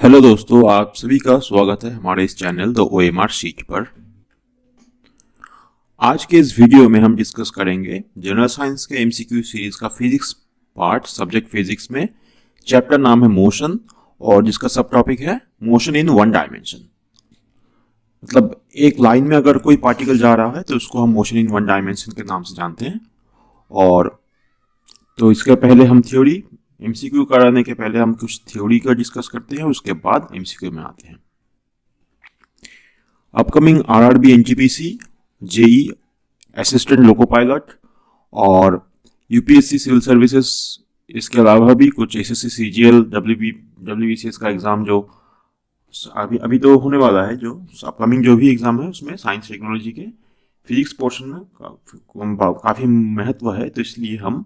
Hello दोस्तों, आप सभी का स्वागत है हमारे इस चैनल द OMR शीट पर। आज के इस वीडियो में हम डिस्कस करेंगे जनरल साइंस के एमसीक्यू सीरीज का फिजिक्स पार्ट, सब्जेक्ट फिजिक्स में। चैप्टर नाम है मोशन और जिसका सब टॉपिक है मोशन इन वन डायमेंशन। मतलब एक लाइन में अगर कोई पार्टिकल जा रहा है तो उसको हम मोशन इन वन डायमेंशन के नाम से जानते हैं। और तो इसके पहले हम थ्योरी, एमसीक्यू कराने के पहले हम कुछ थ्योरी का डिस्कस करते हैं, उसके बाद एमसीक्यू में आते हैं। Upcoming RRB, NTPC, JE, assistant loco pilot और यूपीएससी सिविल सर्विसेज, इसके अलावा भी कुछ एसएससी, सीजीएल, डब्ल्यूबीसीएस का एग्जाम जो अभी अभी तो होने वाला है, जो अपकमिंग जो भी एग्जाम है उसमें साइंस टेक्नोलॉजी के फिजिक्स पोर्शन में काफ़ी महत्व है, तो इसलिए हम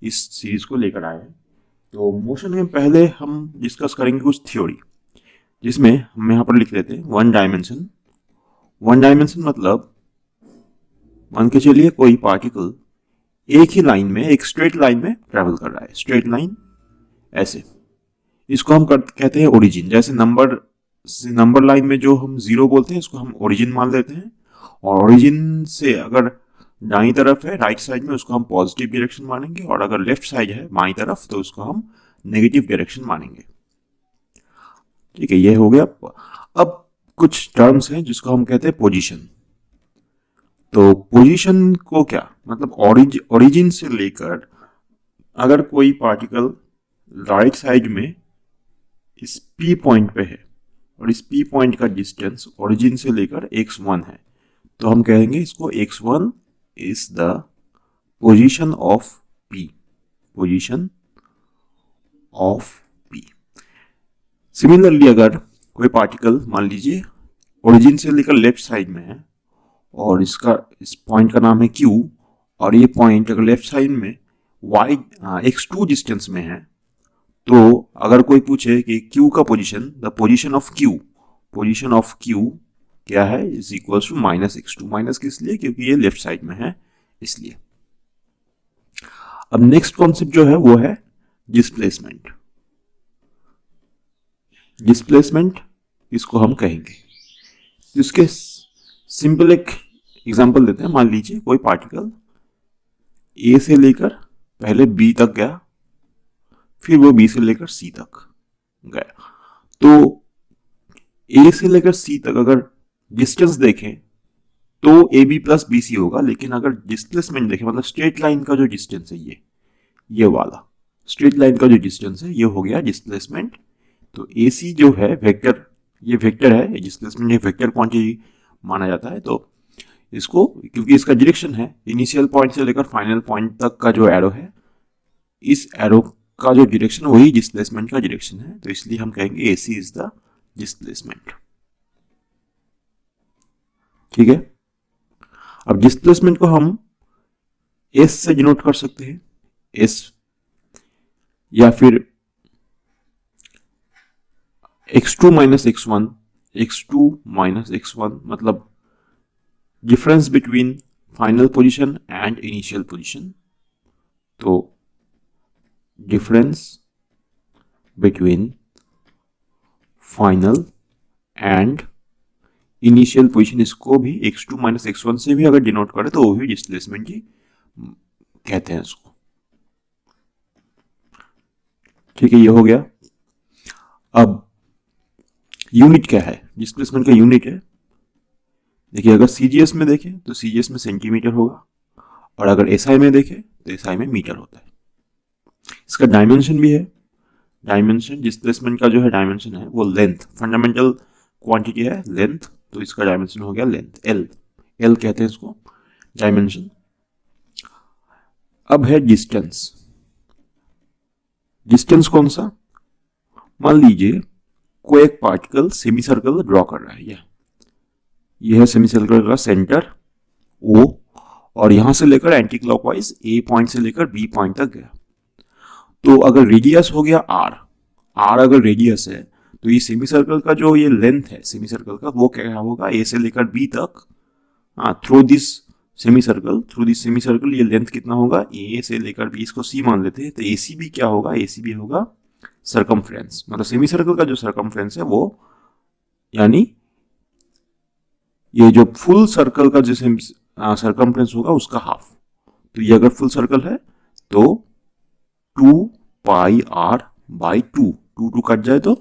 इस सीरीज को लेकर आए हैं। तो मोशन में पहले हम डिस्कस करेंगे कुछ थ्योरी, जिसमें हम यहाँ पर लिख लेते हैं वन डायमेंशन। वन डायमेंशन मतलब मान के चलिए कोई पार्टिकल एक ही लाइन में, एक स्ट्रेट लाइन में ट्रेवल कर रहा है, स्ट्रेट लाइन ऐसे, इसको हम कहते हैं ओरिजिन। जैसे नंबर लाइन में जो हम जीरो बोलते हैं इसको हम ओरिजिन मान लेते हैं, और ओरिजिन से अगर दाईं तरफ है राइट साइड में उसको हम पॉजिटिव डायरेक्शन मानेंगे, और अगर लेफ्ट साइड है बाईं तरफ तो उसको हम नेगेटिव डायरेक्शन मानेंगे। ठीक है, ये हो गया। अब कुछ टर्म्स हैं जिसको हम कहते हैं पोजीशन। तो पोजीशन को क्या मतलब, ओरिजिन से लेकर अगर कोई पार्टिकल राइट साइड में इस P पॉइंट पे है और इस P पॉइंट का डिस्टेंस ओरिजिन से लेकर x1 है, तो हम कहेंगे इसको x1 is the position of P, position of P। Similarly अगर कोई पार्टिकल मान लीजिए ओरिजिन से लेकर लेफ्ट साइड में है और इस पॉइंट का नाम है Q, और ये पॉइंट अगर लेफ्ट साइड में y x2 डिस्टेंस में है, तो अगर कोई पूछे कि Q का position, the position of Q क्या है, is equal to -x2। Minus किस लिए? क्योंकि ये लेफ्ट साइड में है इसलिए। अब नेक्स्ट कॉन्सेप्ट जो है वो है डिस्प्लेसमेंट। डिस्प्लेसमेंट इसको हम कहेंगे, इसके सिंपल एक एग्जांपल देते हैं। मान लीजिए कोई पार्टिकल ए से लेकर पहले बी तक गया, फिर वो बी से लेकर सी तक गया। तो ए से लेकर सी तक अगर डिस्टेंस देखें तो A B plus B C होगा, लेकिन अगर डिस्प्लेसमेंट देखें मतलब स्ट्रेट लाइन का जो डिस्टेंस है, ये वाला स्ट्रेट लाइन का जो डिस्टेंस है, ये हो गया डिस्प्लेसमेंट। तो ए सी जो है वेक्टर, ये वेक्टर है, डिस्प्लेसमेंट ये वेक्टर क्वांटिटी माना जाता है। तो इसको, क्योंकि इसका डायरेक्शन है इनिशियल पॉइंट से लेकर फाइनल पॉइंट तक का जो एरो है, इस एरो का जो डायरेक्शन वही डिस्प्लेसमेंट का डायरेक्शन है, तो इसलिए हम कहेंगे AC इज द डिस्प्लेसमेंट। ठीक है, अब डिस्प्लेसमेंट को हम S से डिनोट कर सकते हैं, S, या फिर x2 माइनस x1 मतलब difference between final position and initial position. तो difference between final and initial position, इसको भी x2 माइनस x1 से भी अगर डिनोट करें तो वो भी डिस्प्लेसमेंट ही कहते हैं इसको। ठीक है, ये हो गया। अब यूनिट क्या है, डिस्प्लेसमेंट का यूनिट है, देखिए अगर सीजीएस में देखें तो सीजीएस में सेंटीमीटर होगा, और अगर एसआई में देखें तो एसआई में मीटर होता है। इसका डायमेंशन भी है, डायमेंशन डिस्प्लेसमेंट का जो है डायमेंशन है वो लेंथ, फंडामेंटल क्वांटिटी है लेंथ, तो इसका डायमेंशन हो गया लेंथ, एल कहते हैं इसको डायमेंशन। अब है डिस्टेंस। डिस्टेंस कौन सा, मान लीजिए कोई एक पार्टिकल सेमी सर्कल ड्रॉ कर रहा है, यह है सेमी सर्कल का सेंटर O, और यहां से लेकर एंटी क्लॉकवाइज A पॉइंट से लेकर B पॉइंट तक गया। तो अगर रेडियस हो गया R अगर रेडियस है, तो ये सेमी सर्कल का जो ये लेंथ है सेमी सर्कल का, वो क्या होगा, A से लेकर B तक, थ्रू दिस सेमी सर्कल ये लेंथ कितना होगा, A से लेकर B, इसको C मान लेते हैं, तो AC भी क्या होगा, AC भी होगा सर्कमफ्रेंस, मतलब सेमी सर्कल का जो सर्कमफ्रेंस है वो, यानी ये जो फुल सर्कल का जैसे सर्कमफ्रेंस होगा उसका हाफ। तो ये अगर फुल सर्कल है तो 2 पाई आर बाई 2, 2 कट जाए तो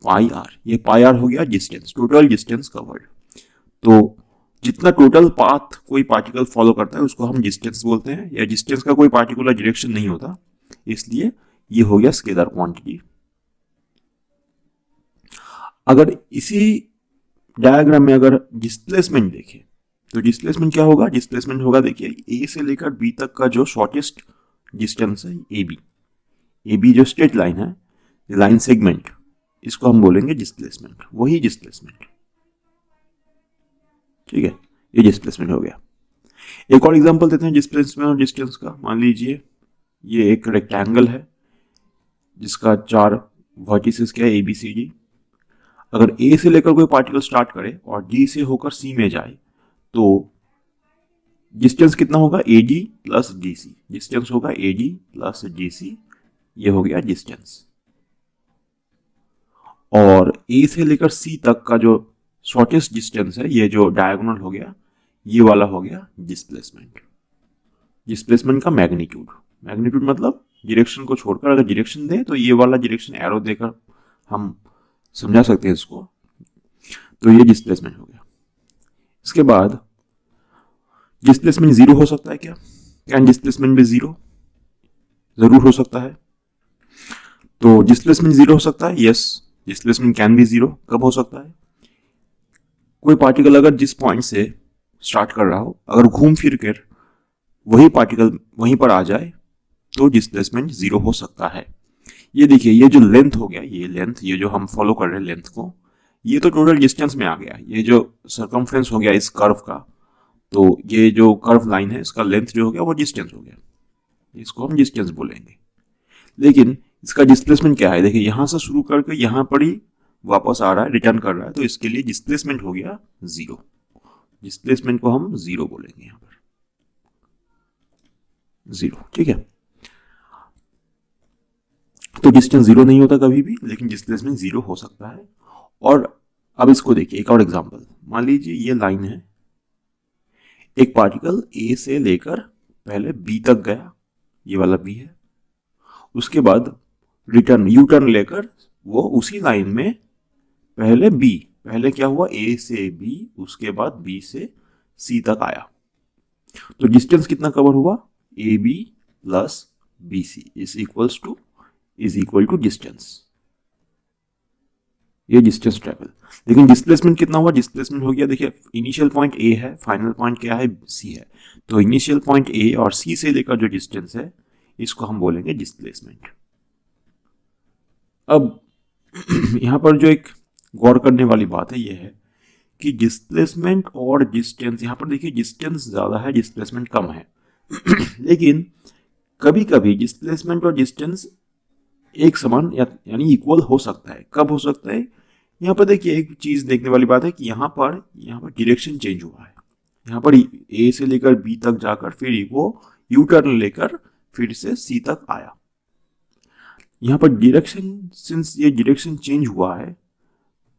पाई आर, ये पाई आर हो गया डिस्टेंस, टोटल डिस्टेंस कवर्ड। तो जितना टोटल पाथ कोई पार्टिकल फॉलो करता है उसको हम डिस्टेंस बोलते हैं, या डिस्टेंस का कोई पार्टिकुलर डायरेक्शन नहीं होता, इसलिए ये हो गया स्केलर क्वांटिटी। अगर इसी डायग्राम में अगर डिस्प्लेसमेंट देखें तो डिस्प्लेसमेंट क्या होगा, डिस्प्लेसमेंट होगा देखिए ए से लेकर बी तक का जो शॉर्टेस्ट डिस्टेंस है ए बी, ए बी जो स्ट्रेट लाइन है, लाइन सेगमेंट, इसको हम बोलेंगे डिस्प्लेसमेंट, वही डिस्प्लेसमेंट। ठीक है, ये डिस्प्लेसमेंट हो गया। एक और एग्जांपल देते हैं डिस्प्लेसमेंट और डिस्टेंस का। मान लीजिए ये एक रेक्टेंगल है जिसका 4 वर्टिसेस क्या है, ए बी सी डी। अगर ए से लेकर कोई पार्टिकल स्टार्ट करे और डी से होकर सी में जाए तो डिस्टेंस कितना होगा, A D plus D C, distance होगा A D plus D C, ये हो गया डिस्टेंस। और ए से लेकर सी तक का जो शॉर्टेस्ट डिस्टेंस है, ये जो डायगोनल हो गया, ये वाला हो गया डिस्प्लेसमेंट। डिस्प्लेसमेंट का मैग्नीट्यूड, मैग्नीट्यूड मतलब डायरेक्शन को छोड़कर अगर डायरेक्शन दे तो ये वाला डायरेक्शन एरो देकर हम समझा सकते हैं इसको। तो ये डिस्प्लेसमेंट हो गया। इसके बाद डिस्प्लेसमेंट जीरो हो सकता है क्या, कैन डिस्प्लेसमेंट भी जीरो, जरूर हो सकता है। तो डिस्प्लेसमेंट जीरो हो सकता है, yes, displacement can be zero. कब हो सकता है, कोई पार्टिकल अगर जिस पॉइंट से स्टार्ट कर रहा हो अगर घूम फिर कर वही पार्टिकल वहीं पर आ जाए तो डिस्प्लेसमेंट जीरो हो सकता है। ये देखिए, ये जो लेंथ हो गया, ये लेंथ, ये जो हम फॉलो कर रहे हैं लेंथ को, ये तो टोटल डिस्टेंस में आ गया। ये जो सर्कमफ्रेंस हो गया इस कर्व का, तो ये जो कर्व लाइन है इसका लेंथ जो हो गया वो डिस्टेंस हो गया, इसको हम डिस्टेंस बोलेंगे। लेकिन इसका डिस्प्लेसमेंट क्या है, देखिए यहां से शुरू करके यहां पर ही वापस आ रहा है, रिटर्न कर रहा है, तो इसके लिए डिस्प्लेसमेंट हो गया जीरो। डिस्प्लेसमेंट को हम जीरो बोलेंगे यहां पर, जीरो। ठीक है, तो डिस्टेंस जीरो नहीं होता कभी भी, लेकिन डिस्प्लेसमेंट जीरो हो सकता है। और अब इसको देखिए एक और एग्जांपल। मान लीजिए ये लाइन है, एक पार्टिकल ए से लेकर पहले बी तक गया, ये वाला बी है, उसके बाद रिटर्न यू टर्न लेकर वो उसी लाइन में पहले बी, पहले क्या हुआ ए से बी, उसके बाद बी से सी तक आया। तो डिस्टेंस कितना कवर हुआ, A B plus B C is equal to distance, ये डिस्टेंस ट्रेवल। लेकिन डिस्प्लेसमेंट कितना हुआ, डिस्प्लेसमेंट हो गया, देखिए इनिशियल पॉइंट ए है, फाइनल पॉइंट क्या है, सी है, तो इनिशियल पॉइंट ए और सी से लेकर जो डिस्टेंस है इसको हम बोलेंगे डिस्प्लेसमेंट। अब यहां पर जो एक गौर करने वाली बात है यह है कि डिस्प्लेसमेंट और डिस्टेंस, यहां पर देखिए डिस्टेंस ज्यादा है, डिस्प्लेसमेंट कम है। लेकिन कभी कभी डिस्प्लेसमेंट और डिस्टेंस एक समान यानी इक्वल हो सकता है। कब हो सकता है, यहाँ पर देखिए एक चीज देखने वाली बात है कि यहाँ पर डायरेक्शन चेंज हुआ है। यहाँ पर ए से लेकर बी तक जाकर फिर वो यू टर्न लेकर फिर से सी तक आया। यहाँ पर डायरेक्शन, सिंस ये डायरेक्शन चेंज हुआ है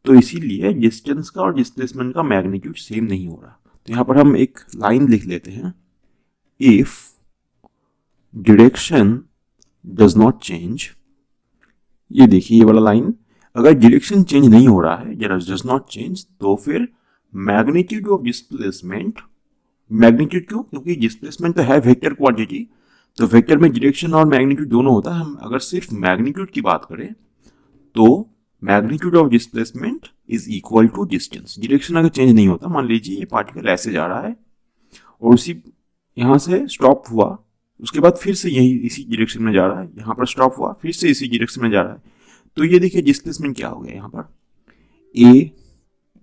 तो इसीलिए डिस्टेंस का और डिस्प्लेसमेंट का मैग्नीट्यूड सेम नहीं हो रहा। तो यहाँ पर हम एक लाइन लिख लेते हैं, if direction does not change, ये देखिए ये वाला लाइन, अगर डायरेक्शन चेंज नहीं हो रहा है, डज नॉट चेंज, तो फिर मैग्नीट्यूड ऑफ डिस्प्लेसमेंट, मैग्नीट्यूड क्यों, क्योंकि डिस्प्लेसमेंट तो है वेक्टर क्वांटिटी, तो वेक्टर में डायरेक्शन और मैग्नीट्यूड दोनों होता है। हम अगर सिर्फ मैग्नीट्यूड की बात करें तो magnitude of displacement is equal to distance. Direction अगर चेंज नहीं होता, मान लीजिए ये पार्टिकल ऐसे जा रहा है और उसी यहां से स्टॉप हुआ, उसके बाद फिर से यही इसी डायरेक्शन में जा रहा है, यहाँ पर स्टॉप हुआ, फिर से इसी डायरेक्शन में जा रहा है, तो ये देखिए डिस्प्लेसमेंट क्या हो गया, यहाँ पर ए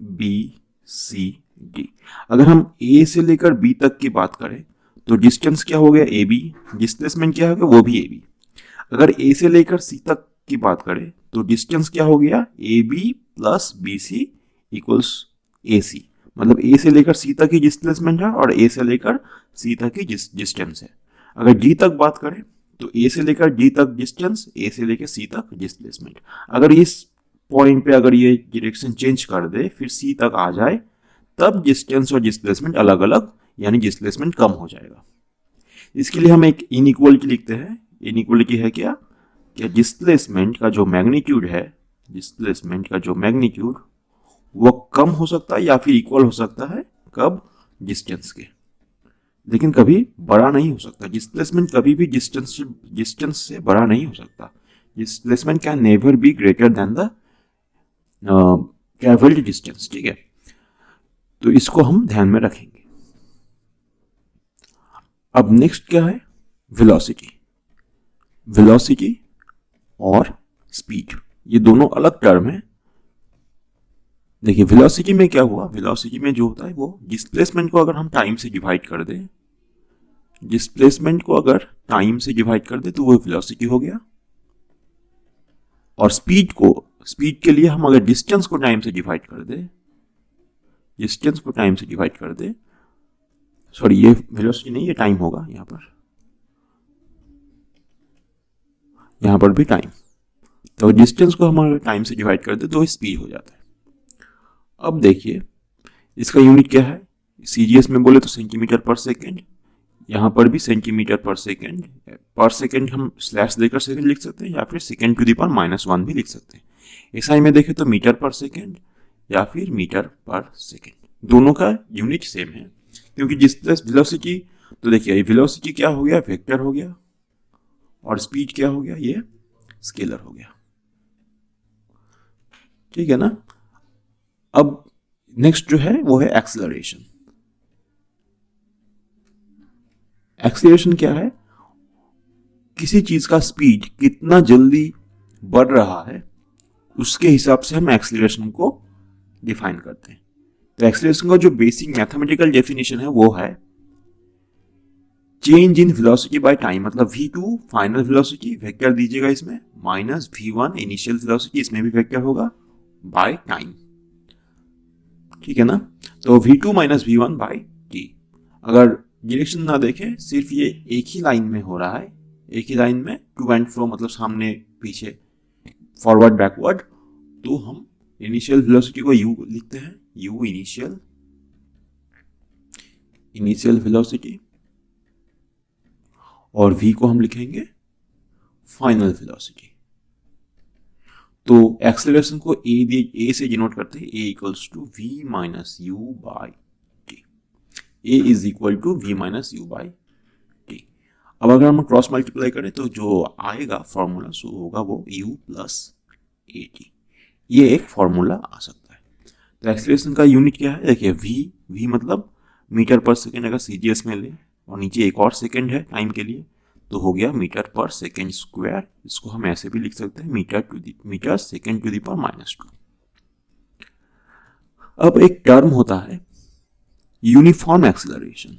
बी सी डी। अगर हम ए से लेकर बी तक की बात करें तो डिस्टेंस क्या हो गया, ए बी, डिस्प्लेसमेंट क्या हो गया, वो भी ए बी। अगर ए से लेकर सी तक की बात करें तो डिस्टेंस क्या हो गया, A B plus B C equals A C, मतलब ए से लेकर सी तक की डिस्प्लेसमेंट है और ए से लेकर सी तक की डिस्टेंस है। अगर डी तक बात करें तो ए से लेकर डी तक डिस्टेंस, ए से लेकर सी तक डिस्प्लेसमेंट। अगर इस पॉइंट पे अगर ये डायरेक्शन चेंज कर दे फिर सी तक आ जाए तब डिस्टेंस और डिस्प्लेसमेंट अलग अलग, यानी डिस्प्लेसमेंट कम हो जाएगा। इसके लिए हम एक इनइक्वालिटी लिखते हैं। इनइक्वालिटी है क्या, कि डिस्प्लेसमेंट का जो मैग्नीट्यूड है, डिस्प्लेसमेंट का जो मैग्नीट्यूड वो कम हो सकता है या फिर इक्वल हो सकता है, कब, डिस्टेंस के, लेकिन कभी बड़ा नहीं हो सकता। डिस्प्लेसमेंट कभी भी डिस्टेंस से बड़ा नहीं हो सकता। Displacement can never be greater than the travelled distance. ठीक है, तो इसको हम ध्यान में रखेंगे। अब नेक्स्ट क्या है, वेलोसिटी। वेलोसिटी और स्पीड ये दोनों अलग टर्म है। देखिए वेलोसिटी में क्या हुआ, वेलोसिटी में जो होता है वो डिस्प्लेसमेंट को अगर हम टाइम से डिवाइड कर दें, डिस्प्लेसमेंट को अगर टाइम से डिवाइड कर दे तो वो वेलोसिटी हो गया। और स्पीड के लिए हम अगर डिस्टेंस को टाइम से डिवाइड कर दे, डिस्टेंस को टाइम से डिवाइड कर दे, सॉरी ये वेलोसिटी नहीं, ये टाइम होगा, यहां पर भी टाइम। तो डिस्टेंस को हम अगर टाइम से डिवाइड कर दे तो स्पीड हो जाता है। अब देखिए इसका यूनिट क्या है, सीजीएस में बोले तो सेंटीमीटर पर सेकेंड, यहां पर भी सेंटीमीटर पर सेकेंड। पर सेकेंड हम स्लैश देकर सेकेंड लिख सकते हैं या फिर सेकेंड टू द पावर -1 भी लिख सकते हैं। एसआई में देखें तो मीटर पर सेकेंड या फिर मीटर पर सेकेंड, दोनों का यूनिट सेम है। क्योंकि डिस्प्लेस वेलोसिटी, तो देखिए वेलोसिटी क्या हो गया, वेक्टर हो गया, और स्पीड क्या हो गया, ये स्केलर हो गया। ठीक है ना। अब नेक्स्ट जो है वो है एक्सेलरेशन। एक्सेलरेशन क्या है, किसी चीज का स्पीड कितना जल्दी बढ़ रहा है उसके हिसाब से हम एक्सेलरेशन को डिफाइन करते हैं। तो एक्सेलरेशन का जो बेसिक मैथमेटिकल डेफिनेशन है वो है change in velocity by time, मतलब v2 फाइनल वेलोसिटी वेक्टर दीजिएगा इसमें, माइनस v1 इनिशियल वेलोसिटी, इसमें भी वेक्टर होगा, बाय टाइम। ठीक है ना। तो v2 minus v1 by t। अगर डायरेक्शन ना देखें, सिर्फ ये एक ही लाइन में हो रहा है, एक ही लाइन में टू एंड फ्रो, मतलब सामने पीछे, फॉरवर्ड बैकवर्ड, तो हम इनिशियल वेलोसिटी को u लिखते हैं, u इनिशियल वेलोसिटी, और v को हम लिखेंगे फाइनल वेलोसिटी। तो एक्सेलरेशन को a से डिनोट करते हैं, a equals to v minus u by T, a is equal to v minus u by T. अब अगर हम क्रॉस मल्टीप्लाई करें तो जो आएगा फॉर्मूला सो होगा वो u प्लस ए टी, ये एक फॉर्मूला आ सकता है। तो एक्सेलरेशन का यूनिट क्या है, देखिए v मतलब मीटर पर सेकेंड, अगर सीजीएस में ले, और नीचे एक और सेकेंड है टाइम के लिए, तो हो गया मीटर पर सेकेंड स्क्वायर। इसको हम ऐसे भी लिख सकते हैं, metre second to the power -2। अब एक टर्म होता है यूनिफॉर्म एक्सेलरेशन।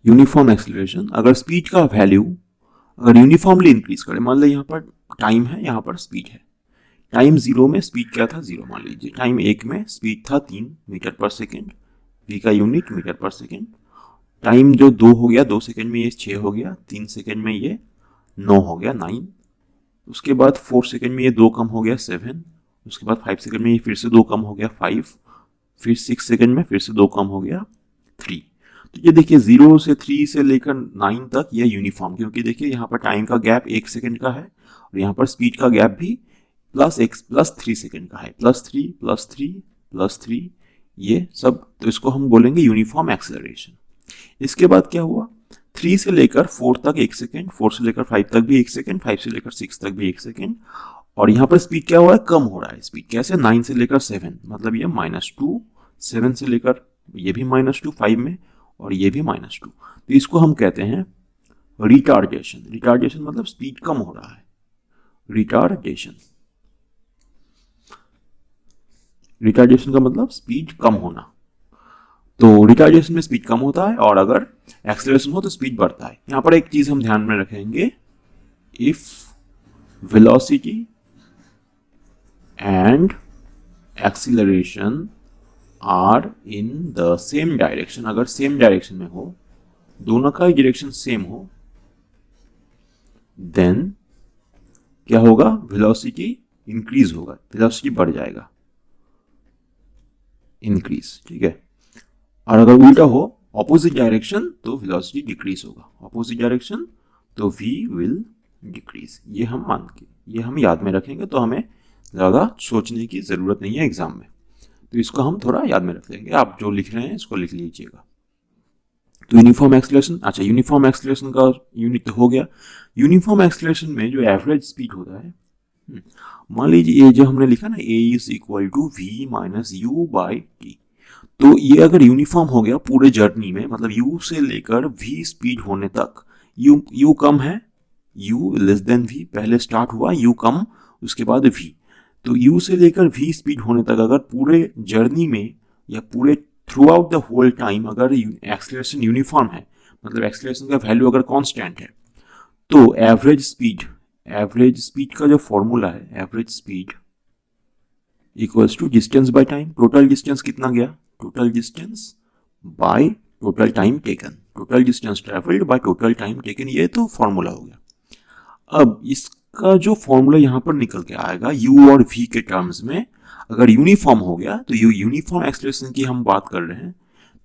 यूनिफॉर्म एक्सेलरेशन, अगर स्पीड का वैल्यू अगर यूनिफॉर्मली इंक्रीज करे, मान लो यहाँ पर टाइम है, यहाँ पर स्पीड है। टाइम 0 में स्पीड क्या था, 0 मान लीजिए। टाइम 1 में स्पीड था 3 मीटर पर सेकेंड, v का unit metre per second. Time जो 2 हो गया, 2 सेकेंड में ये 6 हो गया, 3 सेकेंड में ये 9 हो गया, 9। उसके बाद 4 सेकेंड में ये 2 कम हो गया, 7। उसके बाद 5 सेकेंड में ये फिर से 2 कम हो गया, 5। फिर 6 सेकेंड में फिर से 2 कम हो गया, 3। तो ये देखिए 0 से 3 से लेकर 9 तक ये यूनिफॉर्म, क्योंकि देखिए यहाँ पर टाइम का गैप 1 सेकेंड का है और यहाँ पर स्पीड का गैप भी +3 सेकेंड का है, +3 ये सब। तो इसको हम बोलेंगे यूनिफॉर्म एक्सेलरेशन। इसके बाद क्या हुआ, 3 से लेकर 4 तक 1 सेकेंड, 4 से लेकर 5 तक भी 1 सेकेंड, 5 से लेकर 6 तक भी 1 सेकेंड। और यहाँ पर स्पीड क्या हुआ है, कम हो रहा है। स्पीड कैसे, 9 से लेकर 7, मतलब ये -2, 7 से लेकर ये भी -2 5 में, और ये भी -2। तो इसको हम कहते हैं रिटार्डेशन। रिटार्डेशन मतलब स्पीड कम हो रहा है, रिटार्डेशन। रिटार्डेशन का मतलब स्पीड कम होना। तो रिटार्डेशन में स्पीड कम होता है, और अगर एक्सेलरेशन हो तो स्पीड बढ़ता है। यहां पर एक चीज हम ध्यान में रखेंगे, if velocity and acceleration are in the same direction, अगर सेम डायरेक्शन में हो, दोनों का डायरेक्शन सेम हो, देन क्या होगा, वेलोसिटी इंक्रीज होगा, वेलोसिटी बढ़ जाएगा, इंक्रीज, ठीक है। और अगर उल्टा हो, ऑपोजिट डायरेक्शन, तो वेलोसिटी डिक्रीज होगा, ऑपोजिट डायरेक्शन तो वी विल डिक्रीज। ये हम याद में रखेंगे, तो हमें ज़्यादा सोचने की ज़रूरत नहीं है एग्जाम में, तो इसको हम थोड़ा याद में रख लेंगे। आप जो लिख रहे हैं इसको लिख लीजिएगा। तो यूनिफॉर्म एक्सेलरेशन, अच्छा यूनिफॉर्म एक्सेलरेशन का यूनिट तो हो गया। यूनिफॉर्म एक्सेलरेशन में जो एवरेज स्पीड होता है, मान लीजिए ये जो हमने लिखा ना, a is equal to V minus U by T, तो ये अगर यूनिफॉर्म हो गया पूरे जर्नी में, मतलब u से लेकर v स्पीड होने तक, u कम है, u लेस देन v, पहले स्टार्ट हुआ u कम, उसके बाद v, तो u से लेकर v स्पीड होने तक अगर पूरे जर्नी में या पूरे throughout the whole time अगर एक्सेलरेशन यूनिफॉर्म है, मतलब एक्सेलरेशन का वैल्यू अगर कांस्टेंट है, तो एवरेज स्पीड का जो फॉर्मूला है, average speed equals to distance by time. Total distance कितना गया, total distance by total time taken, total distance travelled by total time taken, ये तो फॉर्मूला हो गया। अब इसका जो फॉर्मूला यहां पर निकल के आएगा u और v के टर्म्स में, अगर यूनिफॉर्म हो गया, तो यूनिफॉर्म एक्सेलरेशन की हम बात कर रहे हैं,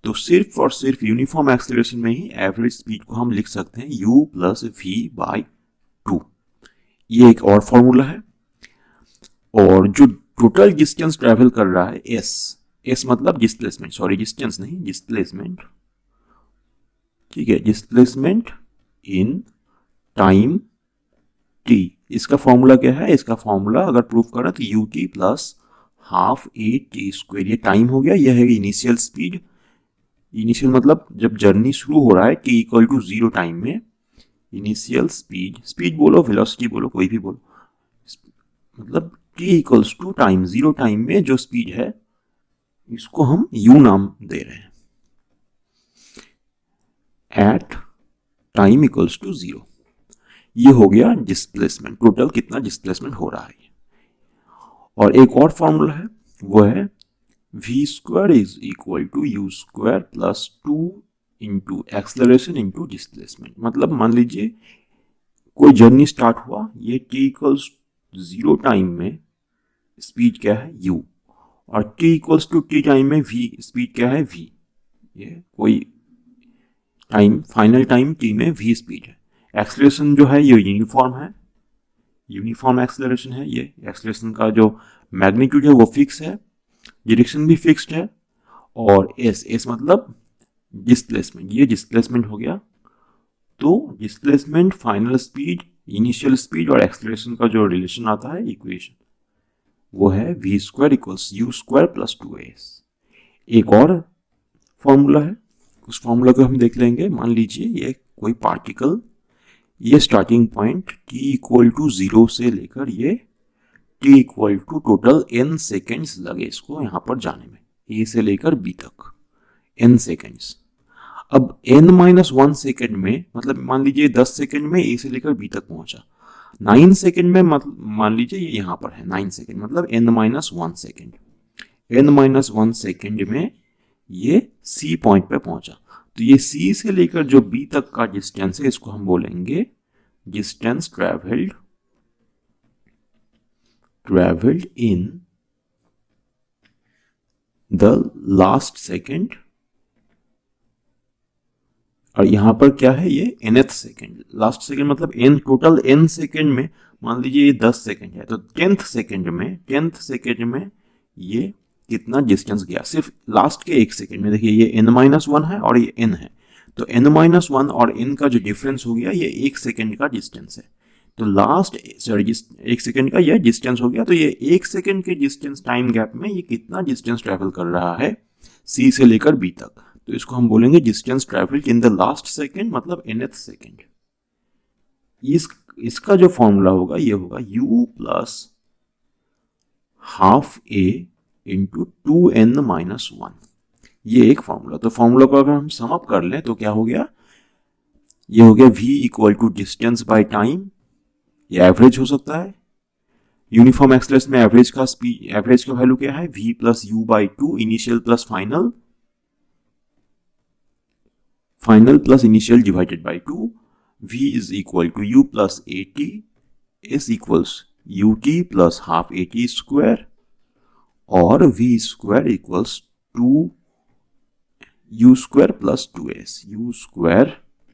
तो सिर्फ और सिर्फ यूनिफॉर्म एक्सेलरेशन में ही एवरेज स्पीड को हम लिख सकते हैं u प्लस वी बाई 2, ये एक और फॉर्मूला है। और जो टोटल डिस्टेंस ट्रेवल कर रहा है s मतलब डिस्प्लेसमेंट, सॉरी डिस्टेंस नहीं, डिस्प्लेसमेंट, ठीक है, डिस्प्लेसमेंट इन टाइम t, इसका फॉर्मूला क्या है, इसका फॉर्मूला अगर प्रूफ करें तो you T plus half A T square, ये टाइम हो गया, यह है इनिशियल स्पीड, इनिशियल मतलब जब जर्नी शुरू हो रहा है t इक्वल टू 0 टाइम में, इनिशियल स्पीड बोलो, वेलोसिटी बोलो, कोई भी बोलो, मतलब t equals to time 0 time में जो स्पीड है, इसको हम u नाम दे रहे हैं, एट टाइम इक्वल्स टू 0, ये हो गया डिस्प्लेसमेंट, टोटल कितना डिस्प्लेसमेंट हो रहा है। और एक और फॉर्मूला है, वो है v square is equal to U square plus 2 into acceleration into displacement. मतलब मान लीजिए कोई जर्नी स्टार्ट हुआ, ये t इक्वल्स 0 टाइम में स्पीड क्या है u, और t equals to t time में v स्पीड क्या है v, ये कोई टाइम फाइनल टाइम t में v स्पीड है। एक्सेलरेशन जो है ये यूनिफॉर्म है, यूनिफॉर्म एक्सेलरेशन है, ये एक्सेलरेशन का जो मैग्नीट्यूड है वो फिक्स है, डायरेक्शन भी फिक्स्ड है, और s मतलब डिस्प्लेसमेंट, ये डिस्प्लेसमेंट हो गया। तो displacement, final speed, initial speed और एक्सेलरेशन का जो रिलेशन आता है इक्वेशन, वो है v square equals you square plus 2as। एक और फॉर्मूला है, उस फॉर्मूला को हम देख लेंगे। मान लीजिए ये कोई पार्टिकल, ये starting point t equal to 0 से लेकर ये t equal to total n seconds लगे इसको यहाँ पर जाने में, a से लेकर b तक n सेकेंड्स। अब n माइनस 1 सेकेंड में, मतलब मान लीजिए 10 सेकेंड में a से लेकर b तक पहुंचा, 9 सेकेंड में मतलब मान लीजिए ये यहाँ पर है 9 सेकेंड, मतलब n minus 1 second, n minus 1 second में ये c पॉइंट पे पहुंचा। तो ये c से लेकर जो b तक का डिस्टेंस है, इसको हम बोलेंगे distance travelled in the last second, और यहां पर क्या है, ये nth सेकेंड, लास्ट सेकेंड मतलब n, टोटल n सेकेंड में मान लीजिए ये 10 सेकेंड है, तो 10th सेकेंड में ये कितना डिस्टेंस गया, सिर्फ लास्ट के 1 सेकेंड में। देखिए ये n-1 है और ये n है, तो n-1 और n का जो डिफरेंस हो गया, ये 1 सेकेंड का डिस्टेंस है। तो लास्ट 1 सेकेंड का ये डिस्टेंस हो गया, तो ये 1 सेकेंड के डिस्टेंस टाइम गैप में ये कितना डिस्टेंस ट्रेवल कर रहा है c से लेकर b तक, तो इसको हम बोलेंगे distance travelled in the last second, मतलब nth सेकेंड। इसका जो फॉर्मूला होगा ये होगा u plus half a into 2n minus 1, ये एक फॉर्मूला। तो फॉर्मूला को अगर हम सम अप कर लें तो क्या हो गया, ये हो गया v equal to distance by time, ये एवरेज हो सकता है, यूनिफॉर्म एक्सेलरेशन में एवरेज का वैल्यू क्या है, v plus U by two initial plus final plus initial divided by two, v is equal to u plus A T is equals U T plus half A T square और v square equals to U square plus two S, U square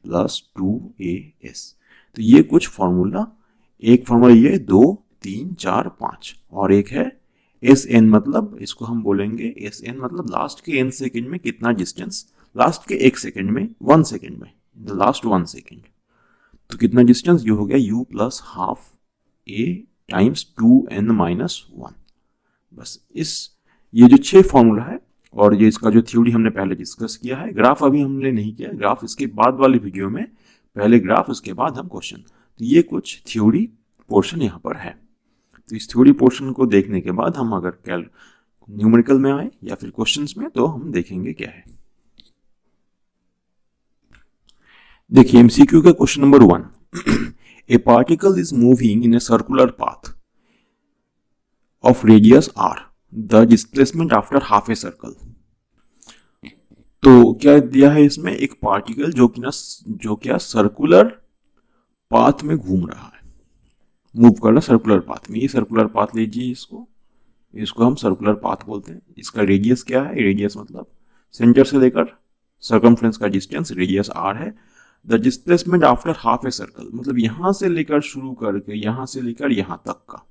plus two A S. तो ये कुछ formula, एक formula ये 2 3 4 5 और एक है S N, मतलब इसको हम बोलेंगे एस एन मतलब लास्ट के n सेकेंड में कितना डिस्टेंस, लास्ट के 1 सेकेंड में 1 सेकेंड में द लास्ट 1 सेकेंड, तो कितना डिस्टेंस, ये हो गया u प्लस हाफ ए टाइम्स 2n माइनस 1। बस ये जो 6 फॉर्मूला है और ये इसका जो थ्योरी हमने पहले डिस्कस किया है, ग्राफ अभी हमने नहीं किया, ग्राफ इसके बाद वाले वीडियो में, पहले ग्राफ उसके बाद हम क्वेश्चन। तो ये कुछ थ्योरी पोर्शन यहाँ पर है। तो इस थ्योरी पोर्शन को देखने के बाद हम अगर न्यूमेरिकल में आए या फिर क्वेश्चंस में, तो हम देखेंगे क्या है। देखिए एमसीक्यू का question number 1, A particle is moving in a circular path of radius r, the displacement after half a circle. तो क्या दिया है इसमें, एक पार्टिकल जो क्या सर्कुलर पाथ में घूम रहा है, मूव कर रहा है सर्कुलर पाथ में। ये सर्कुलर पाथ लीजिए, इसको हम सर्कुलर पाथ बोलते हैं। इसका रेडियस क्या है, रेडियस मतलब सेंटर से लेकर सर्कमफ्रेंस का डिस्टेंस रेडियस r है। The displacement after half a circle मतलब यहां से लेकर शुरू करके यहां से लेकर यहां तक का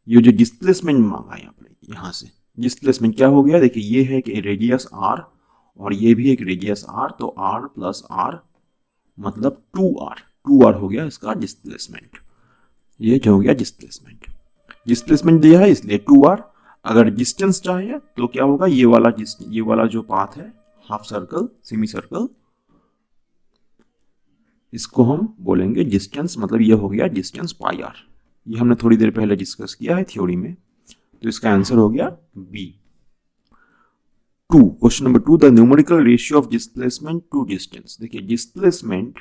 ये जो डिस्प्लेसमेंट मांगा है यहाँ से डिस्प्लेसमेंट क्या हो गया, देखिए ये है कि रेडियस r और ये भी एक रेडियस r, तो r प्लस r मतलब 2r हो गया इसका डिस्प्लेसमेंट। ये जो हो गया डिस्प्लेसमेंट दिया है इसलिए 2r। अगर डिस्टेंस चाहिए तो क्या होगा, ये वाला जो पाथ है हाफ सर्कल सेमी सर्कल, इसको हम बोलेंगे डिस्टेंस, मतलब ये हो गया डिस्टेंस पाई r। ये हमने थोड़ी देर पहले डिस्कस किया है थ्योरी में, तो इसका आंसर हो गया B. Question number 2, the numerical ratio of displacement to distance. देखिए डिस्प्लेसमेंट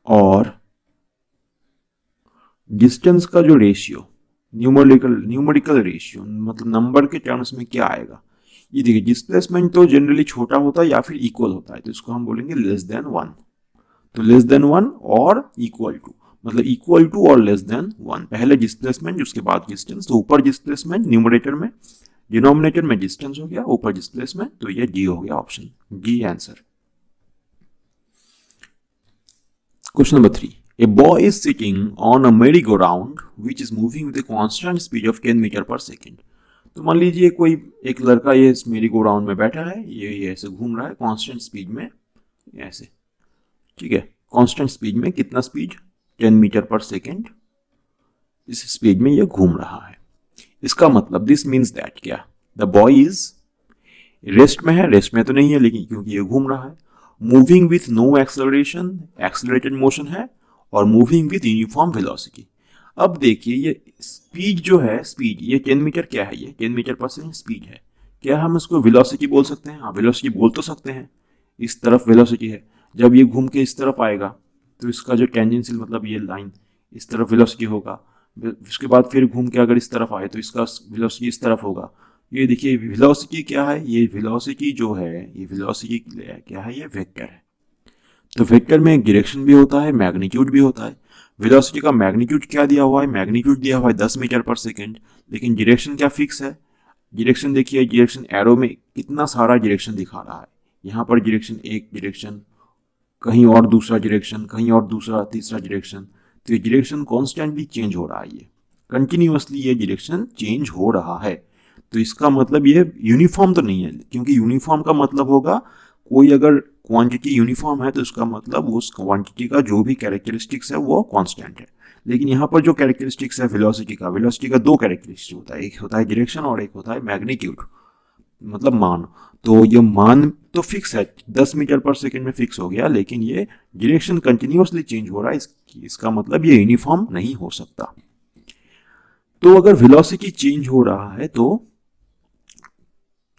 और डिस्टेंस का जो रेशियो, न्यूमेरिकल रेशियो मतलब नंबर के टर्म्स में क्या आएगा। ये देखिए डिस्प्लेसमेंट तो जनरली छोटा होता है या फिर इक्वल होता है, तो इसको हम बोलेंगे लेस देन 1। तो लेस देन 1 और इक्वल टू, मतलब इक्वल टू और लेस देन 1, पहले डिस्प्लेसमेंट उसके बाद डिस्टेंस। तो ऊपर डिस्प्लेसमेंट न्यूमरेटर में, डिनोमिनेटर में डिस्टेंस हो गया, ऊपर डिस्प्लेसमेंट, तो ये डी हो गया, option D answer. Question number 3, a boy is sitting on a merry go round which is moving with a constant speed of 10 metre per second. तो मान लीजिए कोई एक लड़का ये इस मेरी गो राउंड में बैठा है, ये ऐसे घूम रहा है कांस्टेंट स्पीड में, ऐसे, ठीक है, कांस्टेंट स्पीड में, कितना स्पीड, 10 मीटर पर सेकेंड, इस स्पीड में ये घूम रहा है। इसका मतलब दिस मीन्स दैट क्या, द बॉय इज रेस्ट में है, रेस्ट में तो नहीं है लेकिन क्योंकि ये घूम रहा है, moving with no acceleration, accelerated motion है, और मूविंग विथ यूनिफॉर्म वेलोसिटी। अब देखिए ये स्पीड जो है, स्पीड ये 10 मीटर क्या है, ये 10 मीटर पर सेकेंड स्पीड है। क्या हम इसको वेलोसिटी बोल सकते हैं, हाँ वेलोसिटी बोल तो सकते हैं, इस तरफ वेलोसिटी है, जब ये घूम के इस तरफ आएगा तो इसका जो टेंजेंशियल मतलब ये लाइन इस तरफ वेलोसिटी होगा, उसके बाद फिर घूम के अगर इस तरफ आए तो इसका वेलोसिटी इस तरफ होगा। ये देखिए वेलोसिटी क्या है, ये वेलोसिटी जो है, ये वेलोसिटी क्या है, ये वेक्टर है। तो वेक्टर में डायरेक्शन भी होता है, मैग्नीट्यूड भी होता है। वेलोसिटी का मैग्नीट्यूड क्या दिया हुआ है, मैग्नीट्यूड दिया हुआ है 10 मीटर पर सेकेंड, लेकिन डायरेक्शन क्या फिक्स है। डायरेक्शन देखिए, डायरेक्शन एरो में कितना सारा डायरेक्शन दिखा रहा है, यहाँ पर डायरेक्शन एक डायरेक्शन, कहीं और दूसरा डायरेक्शन, कहीं और दूसरा तीसरा डायरेक्शन। तो ये डायरेक्शन कॉन्स्टेंटली चेंज हो रहा है, ये कंटिन्यूअसली ये डायरेक्शन चेंज हो रहा है। तो इसका मतलब ये यूनिफॉर्म तो नहीं है, क्योंकि यूनिफॉर्म का मतलब होगा कोई अगर क्वांटिटी यूनिफॉर्म है तो इसका मतलब उस क्वांटिटी का जो भी कैरेक्टरिस्टिक्स है वो कांस्टेंट है। लेकिन यहाँ पर जो कैरेक्टरिस्टिक्स है वेलोसिटी का 2 कैरेक्टरिस्टिक होता है, एक होता है डायरेक्शन और एक होता है मैग्नीट्यूड मतलब मान। तो ये मान तो फिक्स है, 10 मीटर पर सेकेंड में फिक्स हो गया, लेकिन ये डायरेक्शन कंटिन्यूअसली चेंज हो रहा है, इसका मतलब ये यूनिफॉर्म नहीं हो सकता। तो अगर वेलोसिटी चेंज हो रहा है तो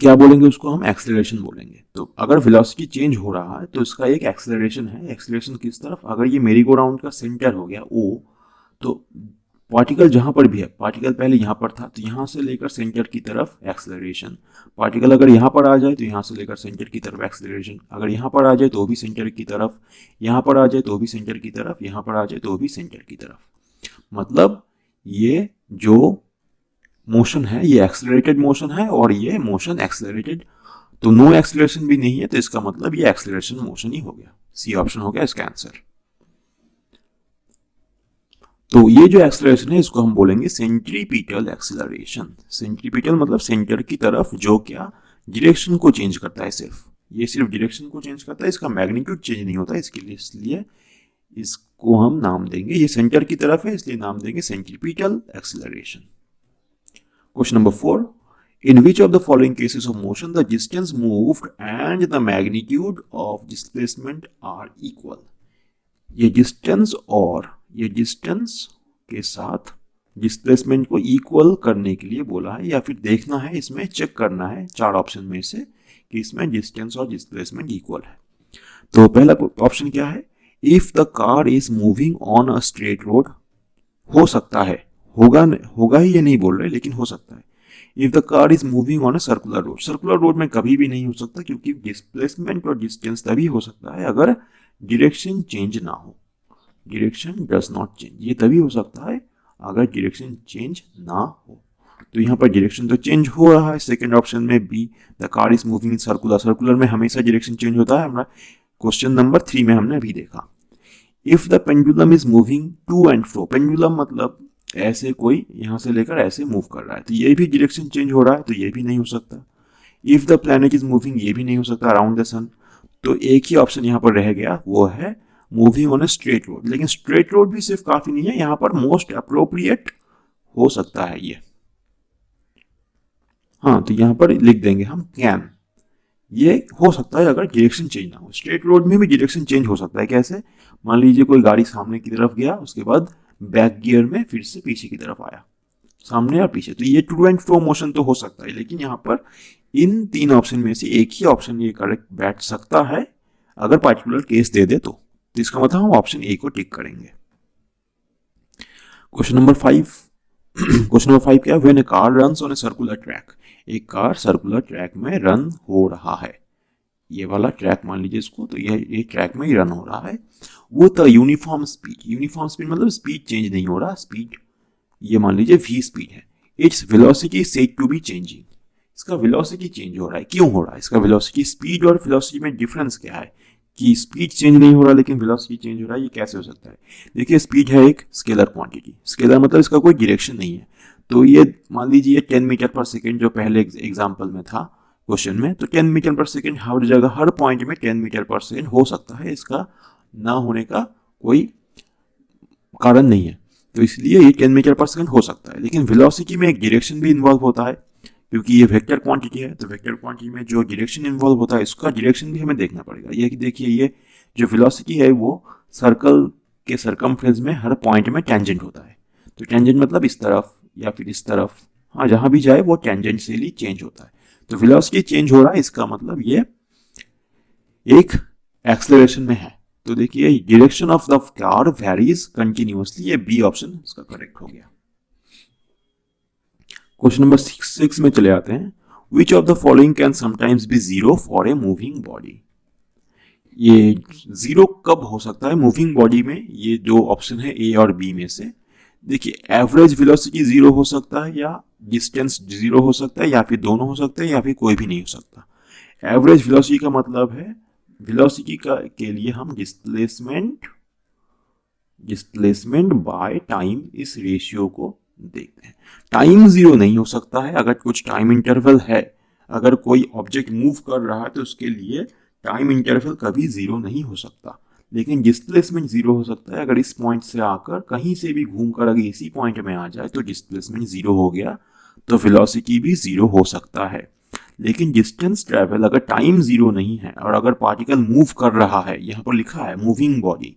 क्या बोलेंगे, उसको हम एक्सेलरेशन बोलेंगे। तो अगर वेलोसिटी चेंज हो रहा है तो इसका एक एक्सेलरेशन है। एक्सेलरेशन किस तरफ, अगर ये मेरी गो राउंड का सेंटर हो गया O, तो पार्टिकल जहां पर भी है, पार्टिकल पहले यहां पर था तो यहां से लेकर सेंटर की तरफ एक्सेलरेशन, पार्टिकल अगर यहां पर आ जाए तो यहां से लेकर सेंटर की तरफ एक्सेलरेशन, अगर यहां पर आ जाए तो भी सेंटर की तरफ, यहां पर आ जाए तो भी सेंटर की तरफ, यहां पर आ जाए तो भी सेंटर की तरफ। मतलब ये जो मोशन है ये एक्सेलरेटेड मोशन है और ये मोशन एक्सेलरेटेड, तो नो एक्सेलरेशन भी नहीं है तो इसका मतलब ये एक्सेलरेशन मोशन ही हो गया। सी ऑप्शन हो गया इसका आंसर। तो ये जो एक्सेलरेशन है इसको हम बोलेंगे सेंट्रीपिटल एक्सेलरेशन। सेंट्रीपिटल मतलब सेंटर की तरफ, जो क्या डायरेक्शन को चेंज करता है, ये सिर्फ डायरेक्शन को चेंज करता है, इसका मैग्नीट्यूड चेंज नहीं होता, इसके लिए इसलिए इसको हम नाम देंगे, ये सेंटर की तरफ है इसलिए नाम देंगे centripetal acceleration. Question number 4, in which of the following cases of motion the distance moved and the magnitude of displacement are equal? ये डिस्टेंस के साथ डिस्प्लेसमेंट को इक्वल करने के लिए बोला है, या फिर देखना है, इसमें चेक करना है 4 ऑप्शन में से कि इसमें डिस्टेंस और डिस्प्लेसमेंट इक्वल है। तो पहला ऑप्शन क्या है, if the car is moving on a straight road, हो सकता है, होगा ही ये नहीं बोल रहे लेकिन हो सकता है। If the car is moving on a circular road, circular road में कभी भी नहीं हो सकता क्योंकि डिस्प्लेसमेंट और डिस्टेंस तभी हो सकता है अगर डायरेक्शन चेंज ना हो, डायरेक्शन डज नॉट चेंज, ये तभी हो सकता है अगर डायरेक्शन चेंज ना हो। तो यहाँ पर डायरेक्शन तो चेंज हो रहा है, सेकंड ऑप्शन में B, the car is moving in circular, circular में हमेशा डायरेक्शन चेंज होता है, हमारा क्वेश्चन नंबर 3 में हमने अभी देखा। If the pendulum is moving to and fro, pendulum मतलब ऐसे कोई यहां से लेकर ऐसे मूव कर रहा है तो ये भी डायरेक्शन चेंज हो रहा है तो ये भी नहीं हो सकता। If the planet is moving, ये भी नहीं हो सकता अराउंड द सन, तो एक ही ऑप्शन यहाँ पर रह गया, वो है moving on a straight road. लेकिन स्ट्रेट रोड भी सिर्फ काफी नहीं है, यहाँ पर मोस्ट अप्रोप्रिएट हो सकता है ये, हाँ तो यहाँ पर लिख देंगे हम कैन, ये हो सकता है अगर डायरेक्शन चेंज ना हो। स्ट्रेट रोड में भी डायरेक्शन चेंज हो सकता है, कैसे, मान लीजिए कोई गाड़ी सामने की तरफ गया, उसके बाद बैक गियर में फिर से पीछे की तरफ आया, सामने और पीछे, तो ये टू एंड फ्रो मोशन तो हो सकता है। लेकिन यहाँ पर इन 3 ऑप्शन में से एक ही ऑप्शन ये करेक्ट बैठ सकता है अगर पार्टिकुलर केस दे दे तो इसका मतलब हम ऑप्शन ए को टिक करेंगे। क्वेश्चन नंबर 5, क्वेश्चन नंबर 5 क्या है, when a car runs on a circular track, एक कार सर्कुलर ट्रैक में रन हो रहा है, ये वाला ट्रैक मान लीजिए इसको, तो ये ट्रैक में ही रन हो रहा है, वो द यूनिफॉर्म स्पीड मतलब स्पीड चेंज नहीं हो रहा, स्पीड ये मान लीजिए v स्पीड है, it's velocity said to be changing, इसका वेलोसिटी चेंज हो रहा है, क्यों हो रहा है इसका वेलोसिटी, स्पीड और वेलोसिटी में डिफरेंस क्या है कि स्पीड चेंज नहीं हो रहा लेकिन वेलोसिटी चेंज हो रहा है, ये कैसे हो सकता है। देखिए स्पीड है एक स्केलर क्वांटिटी, स्केलर मतलब इसका कोई डायरेक्शन नहीं है, तो ये मान लीजिए 10 मीटर पर सेकेंड जो पहले एग्जाम्पल में था क्वेश्चन में, तो 10 मीटर पर सेकेंड हर जगह हर पॉइंट में 10 मीटर पर सेकेंड हो सकता है, इसका ना होने का कोई कारण नहीं है, तो इसलिए ये 10 मीटर पर सेकेंड हो सकता है। लेकिन वेलोसिटी में एक डायरेक्शन भी इन्वॉल्व होता है क्योंकि ये वेक्टर क्वांटिटी है, तो वेक्टर क्वांटिटी में जो डायरेक्शन इन्वॉल्व होता है इसका डायरेक्शन भी हमें देखना पड़ेगा। ये देखिए ये जो वेलोसिटी है वो सर्कल के सरकमफ्रेंस में हर पॉइंट में टेंजेंट होता है, तो टेंजेंट मतलब इस तरफ या फिर इस तरफ, हाँ जहां भी जाए वो टेंजेंशियली चेंज होता है, तो वेलोसिटी चेंज हो रहा है, इसका मतलब ये एक एक्सेलरेशन में है। तो देखिए direction of the car varies continuously, ये बी ऑप्शन इसका करेक्ट हो गया। क्वेश्चन नंबर 6 में चले आते हैं, which of the following can sometimes be zero for a moving body, ये जीरो कब हो सकता है मूविंग बॉडी में, ये दो ऑप्शन है ए और बी में से। देखिए एवरेज वेलोसिटी जीरो हो सकता है या डिस्टेंस जीरो हो सकता है या फिर दोनों हो सकते हैं या फिर कोई भी नहीं हो सकता। एवरेज वेलोसिटी का मतलब है वेलोसिटी का के लिए हम डिस्प्लेसमेंट बाय टाइम इस रेशियो को देखते हैं। टाइम जीरो नहीं हो सकता है अगर कुछ टाइम इंटरवल है, अगर कोई ऑब्जेक्ट मूव कर रहा है तो उसके लिए टाइम इंटरवल कभी जीरो नहीं हो सकता, लेकिन डिस्प्लेसमेंट जीरो हो सकता है अगर इस पॉइंट से आकर कहीं से भी घूमकर अगर इसी पॉइंट में आ जाए तो डिस्प्लेसमेंट जीरो हो गया, तो वेलोसिटी भी जीरो हो सकता है। लेकिन डिस्टेंस ट्रैवल अगर टाइम जीरो नहीं है और अगर पार्टिकल मूव कर रहा है, यहाँ पर लिखा है मूविंग बॉडी,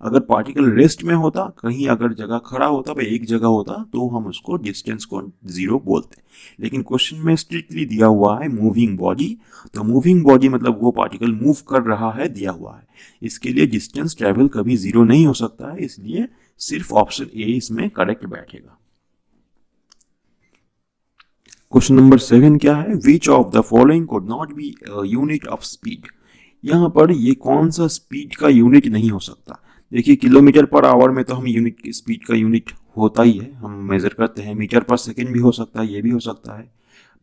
अगर पार्टिकल रेस्ट में होता, कहीं अगर जगह खड़ा होता, भाई एक जगह होता, तो हम उसको डिस्टेंस को जीरो बोलते। लेकिन क्वेश्चन में स्ट्रिक्टली दिया हुआ है मूविंग बॉडी, तो मूविंग बॉडी मतलब वो पार्टिकल मूव कर रहा है दिया हुआ है, इसके लिए डिस्टेंस ट्रैवल कभी जीरो नहीं हो सकता है, इसलिए सिर्फ ऑप्शन ए इसमें करेक्ट बैठेगा। क्वेश्चन नंबर 7 क्या है, विच of the following could not be unit of speed. यहाँ पर ये कौन सा स्पीड का यूनिट नहीं हो सकता। देखिए किलोमीटर पर आवर में तो हम यूनिट स्पीड का यूनिट होता ही है, हम मेजर करते हैं। मीटर पर सेकेंड भी हो सकता है, ये भी हो सकता है।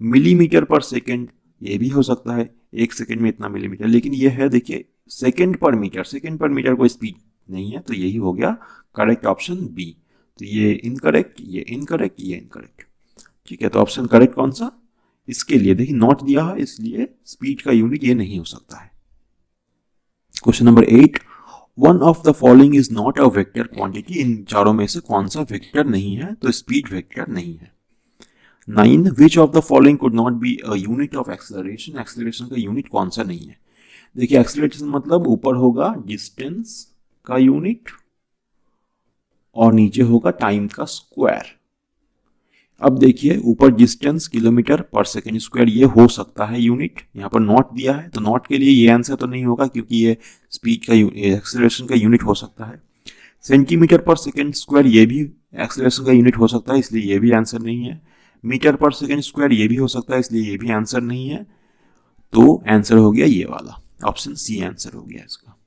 मिलीमीटर पर सेकेंड ये भी हो सकता है, एक सेकेंड में इतना मिलीमीटर। लेकिन ये है देखिए सेकेंड पर मीटर कोई स्पीड नहीं है, तो यही हो गया करेक्ट ऑप्शन बी। तो ये इनकरेक्ट, ये इनकरेक्ट, ये इनकरेक्ट। ठीक है, तो ऑप्शन करेक्ट कौन सा, इसके लिए देखिए नॉट दिया है, इसलिए स्पीड का यूनिट ये नहीं हो सकता है। Question number 8, one of the following is not a vector quantity. इन चारों में से कौन सा वेक्टर नहीं है, तो स्पीड वेक्टर नहीं है। 9, विच of the following could not be a unit of acceleration. Acceleration का यूनिट कौन सा नहीं है। देखिए एक्सेलरेशन मतलब ऊपर होगा डिस्टेंस का यूनिट और नीचे होगा टाइम का स्क्वायर। अब देखिए ऊपर डिस्टेंस किलोमीटर पर सेकेंड स्क्वायर ये हो सकता है यूनिट, यहाँ पर नॉट दिया है तो नॉट के लिए ये आंसर तो नहीं होगा, क्योंकि ये स्पीड का एक्सेलरेशन का यूनिट हो सकता है। सेंटीमीटर पर सेकेंड स्क्वायर ये भी एक्सेलरेशन का यूनिट हो सकता है, इसलिए ये भी आंसर नहीं है। मीटर पर सेकेंड स्क्वायर ये भी हो सकता है, इसलिए ये भी आंसर नहीं है। तो आंसर हो गया ये वाला, ऑप्शन सी आंसर हो गया इसका।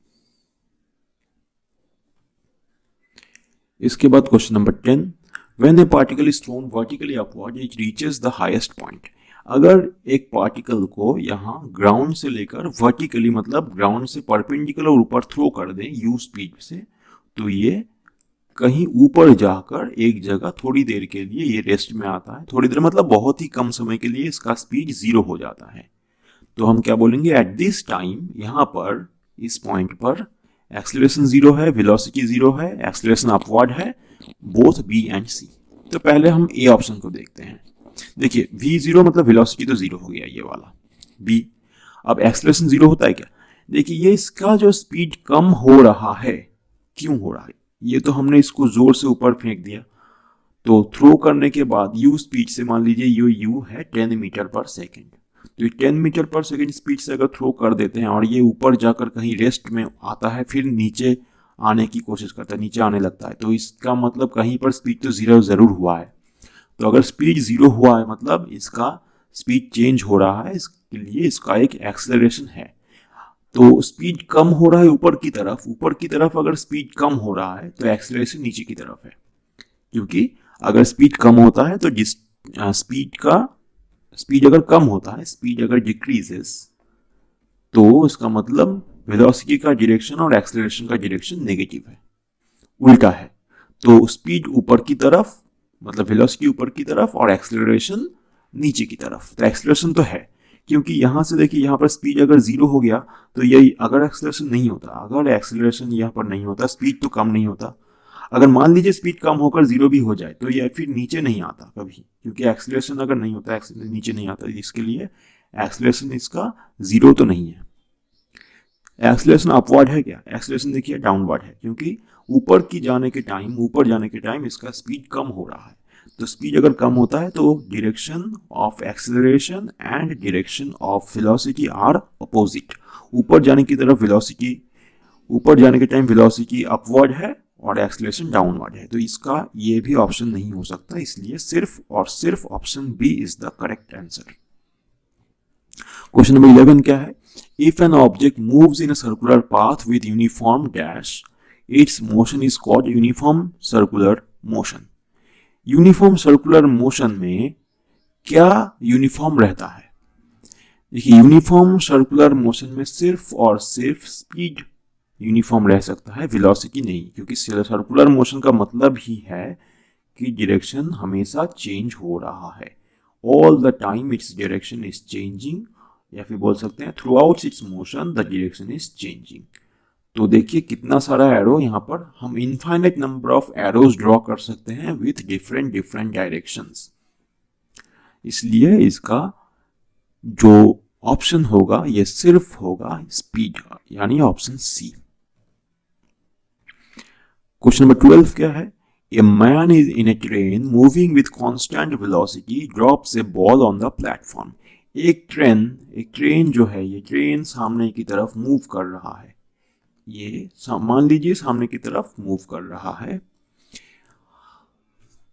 इसके बाद question number 10, when a particle is thrown vertically upward it reaches the highest point। अगर एक पार्टिकल को यहाँ ग्राउंड से लेकर वर्टिकली मतलब ग्राउंड से परपेंडिकुलर ऊपर थ्रो कर दें यू स्पीड से, तो ये कहीं ऊपर जाकर एक जगह थोड़ी देर के लिए ये रेस्ट में आता है। थोड़ी देर मतलब बहुत ही कम समय के लिए इसका स्पीड 0 हो जाता है। तो हम क्या बोलेंगे, एट दिस टाइम, यहाँ पर इस पॉइंट पर एक्सेलरेशन 0 है, वेलोसिटी 0 है, एक्सेलरेशन अपवर्ड है, बोथ बी एंड सी। तो पहले हम ए ऑप्शन को देखते हैं। देखिए v0 मतलब वेलोसिटी तो 0 हो गया ये वाला बी। अब एक्सेलरेशन 0 होता है क्या, देखिए ये इसका जो स्पीड कम हो रहा है, क्यों हो रहा है, ये तो हमने इसको जोर से ऊपर फेंक दिया, तो थ्रो करने के बाद u स्पीड से मान लीजिए u है 10 मीटर पर सेकेंड, तो 10 मीटर पर सेकेंड स्पीड से अगर थ्रो कर देते हैं और ये ऊपर जाकर कहीं रेस्ट में आता है, फिर नीचे आने की कोशिश करता है, नीचे आने लगता है, तो इसका मतलब कहीं पर स्पीड तो 0 जरूर हुआ है। तो अगर स्पीड 0 हुआ है मतलब इसका स्पीड चेंज हो रहा है, इसके लिए इसका एक एक्सेलरेशन है। तो स्पीड कम हो रहा है ऊपर की तरफ अगर स्पीड कम हो रहा है तो एक्सेलरेशन नीचे की तरफ है, क्योंकि अगर स्पीड कम होता है तो स्पीड अगर कम होता है, स्पीड अगर डिक्रीजेस, तो इसका मतलब वेलोसिटी का डायरेक्शन और एक्सेलरेशन का डायरेक्शन नेगेटिव है, उल्टा है। तो स्पीड ऊपर की तरफ मतलब वेलोसिटी ऊपर की तरफ और एक्सेलरेशन नीचे की तरफ। तो एक्सेलरेशन तो है, क्योंकि यहां से देखिए यहाँ पर स्पीड अगर 0 हो गया तो यही, अगर एक्सेलरेशन नहीं होता, अगर एक्सेलरेशन यहाँ पर नहीं होता, स्पीड तो कम नहीं होता। अगर मान लीजिए स्पीड कम होकर 0 भी हो जाए तो यह फिर नीचे नहीं आता कभी, क्योंकि एक्सेलरेशन अगर नहीं होता नीचे नहीं आता, इसके लिए एक्सेलरेशन इसका 0 तो नहीं है। एक्सेलरेशन अपवर्ड है क्या, एक्सेलरेशन देखिए डाउनवर्ड है, क्योंकि ऊपर जाने के टाइम इसका स्पीड कम हो रहा है। तो स्पीड अगर कम होता है तो direction of acceleration and direction of velocity are opposite. ऊपर जाने के टाइम वेलोसिटी अपवर्ड है और एक्सेलरेशन डाउनवर्ड है, तो इसका ये भी ऑप्शन नहीं हो सकता, इसलिए सिर्फ और सिर्फ option B is the correct answer. Question number 11 क्या है, if an object moves in a circular path with uniform dash its motion is called uniform circular motion. Uniform circular motion में क्या यूनिफॉर्म रहता है। देखिए यूनिफॉर्म सर्कुलर मोशन में सिर्फ और सिर्फ स्पीड यूनिफॉर्म रह सकता है, वेलोसिटी नहीं, क्योंकि सर्कुलर मोशन का मतलब ही है कि डायरेक्शन हमेशा चेंज हो रहा है, all the time its direction is changing, या फिर बोल सकते हैं through out it's motion the direction is changing. तो देखिए कितना सारा एरो, यहाँ पर हम infinite number of arrows draw कर सकते हैं विथ डिफरेंट डायरेक्शंस, इसलिए इसका जो ऑप्शन होगा ये सिर्फ होगा स्पीड, यानी ऑप्शन सी। क्वेश्चन नंबर 12 क्या है, A man is in a train moving with constant velocity drops a ball on the platform। एक ट्रेन जो है, ये ट्रेन सामने की तरफ मूव कर रहा है, ये मान लीजिए सामने की तरफ मूव कर रहा है,